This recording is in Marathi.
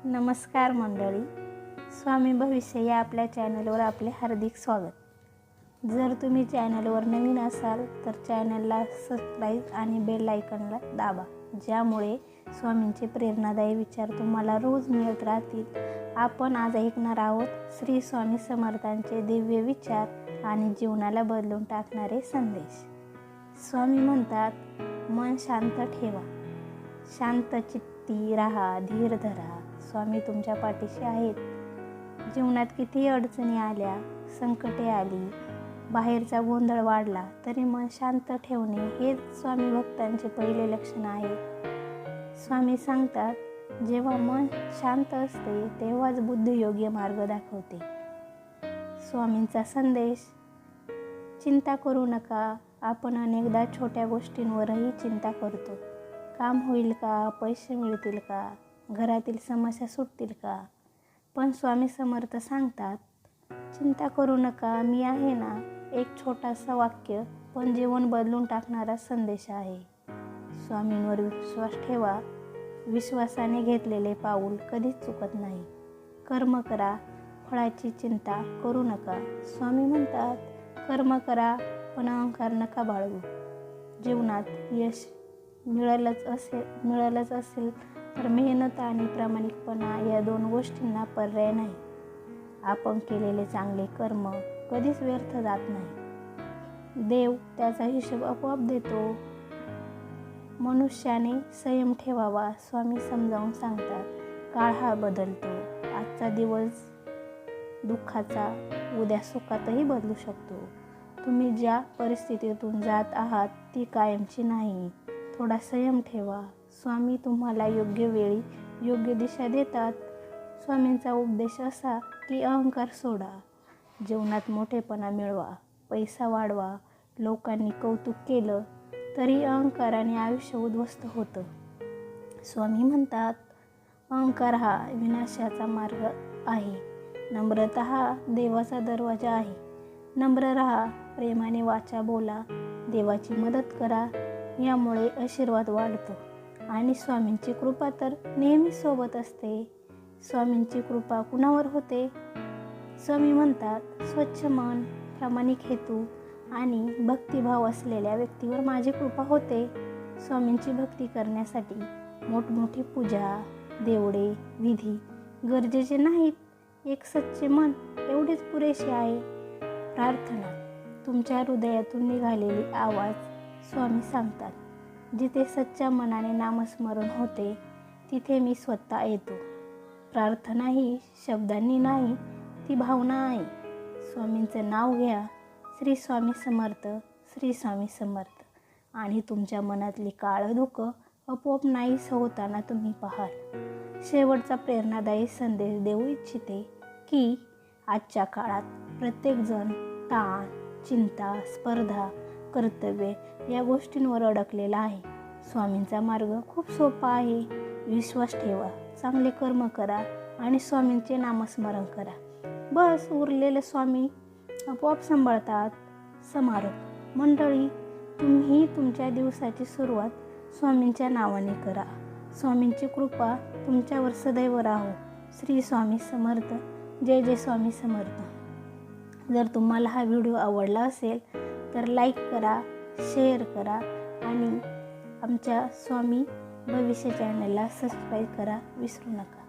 नमस्कार मंडळी, स्वामी भविष्य या आपल्या चॅनलवर आपले हार्दिक स्वागत। जर तुम्ही चॅनलवर नवीन असाल तर चॅनलला सबस्क्राईब आणि बेल आयकॉनला दाबा, ज्यामुळे स्वामींचे प्रेरणादायी विचार तुम्हाला रोज मिळत राहतील। आपण आज ऐकणार आहोत श्री स्वामी समर्थांचे दिव्य विचार आणि जीवनाला बदलून टाकणारे संदेश। स्वामी म्हणतात, मन शांत ठेवा, शांत चित्ती राहा, धीर धरा। स्वामी तुमच्या पाठीशी आहेत। जीवनात कितीही अडचणी आल्या, संकटे आली, बाहेरचा गोंधळ वाढला तरी मन शांत ठेवणे हेच स्वामी भक्तांचे पहिले लक्षण आहे। स्वामी सांगतात, जेव्हा मन शांत असते तेव्हाच बुद्धी योग्य मार्ग दाखवते। स्वामींचा संदेश, चिंता करू नका। आपण अनेकदा छोट्या गोष्टींवरही चिंता करतो। काम होईल का, पैसे मिळतील का, घरातील समस्या सुटतील का? पण स्वामी समर्थ सांगतात, चिंता करू नका, मी आहे ना। एक छोटासा वाक्य पण जीवन बदलून टाकणारा संदेश आहे। स्वामींवर विश्वास ठेवा, विश्वासाने घेतलेले पाऊल कधीच चुकत नाही। कर्म करा, फळाची चिंता करू नका। स्वामी म्हणतात, कर्म करा पण अहंकार नका बाळगू। जीवनात यश मिळालंच असेल तर मेहनत आणि प्रामाणिकपणा या दोन गोष्टींना पर्याय नाही। आपण केलेले चांगले कर्म कधीच व्यर्थ जात नाही। देव त्याचा हिशोब आपोआप देतो। मनुष्याने संयम ठेवावा। स्वामी समजावून सांगतात, काळ हा बदलतो। आजचा दिवस दुःखाचा उद्या सुखातही बदलू शकतो। तुम्ही ज्या परिस्थितीतून जात आहात ती कायमची नाही। थोडा संयम ठेवा। स्वामी तुम्हाला योग्य वेळी योग्य दिशा देतात। स्वामींचा उपदेश असा की अहंकार सोडा, जीवनात मोठेपणा मिळवा, पैसा वाढवा। लोकांनी कौतुक केलं तरी अहंकाराने आयुष्य उद्ध्वस्त होतं। स्वामी म्हणतात, अहंकार हा विनाशाचा मार्ग आहे। नम्रता हा देवाचा दरवाजा आहे। नम्र राहा, प्रेमाने वाचा बोला, देवाची मदत करा, यामुळे आशीर्वाद वाढतो आणि स्वामींची कृपा तर नेहमी सोबत असते। स्वामींची कृपा कुणावर होते? स्वामी म्हणतात, स्वच्छ मन, प्रामाणिक हेतू आणि भक्तिभाव असलेल्या व्यक्तीवर माझी कृपा होते। स्वामींची भक्ती करण्यासाठी मोठमोठी पूजा, देवळे, विधी गरजेचे नाहीत। एक सच्चे मन एवढेच पुरेसे आहे। प्रार्थना, तुमच्या हृदयातून निघालेली आवाज। स्वामी सांगतात, जिथे सच्च्या मनाने नामस्मरण होते तिथे मी स्वतः येतो। प्रार्थना ही शब्दांनी नाही, ती भावना आहे। स्वामींचं नाव घ्या, श्री स्वामी समर्थ, श्री स्वामी समर्थ, आणि तुमच्या मनातली काळं धुकं आपोआप नाहीस होताना तुम्ही पाहाल। शेवटचा प्रेरणादायी संदेश देऊ इच्छिते की आजच्या काळात प्रत्येकजण ताण, चिंता, स्पर्धा, कर्तव्य या गोष्टींवर अडकलेला आहे। स्वामींचा मार्ग खूप सोपा आहे। विश्वास ठेवा, चांगले कर्म करा आणि स्वामींचे नामस्मरण करा। बस, उरलेले स्वामी आपोआप सांभाळतात। समारोप मंडळी, तुम्ही तुमच्या दिवसाची सुरुवात स्वामींच्या नावाने करा। स्वामींची कृपा तुमच्यावर सदैव राहो। श्री स्वामी समर्थ। जय जय स्वामी समर्थ। जर तुम्हाला हा व्हिडिओ आवडला असेल तर लाईक करा, शेअर करा आणि आमच्या स्वामी भविष्य चॅनलला सबस्क्राईब करा विसरू नका।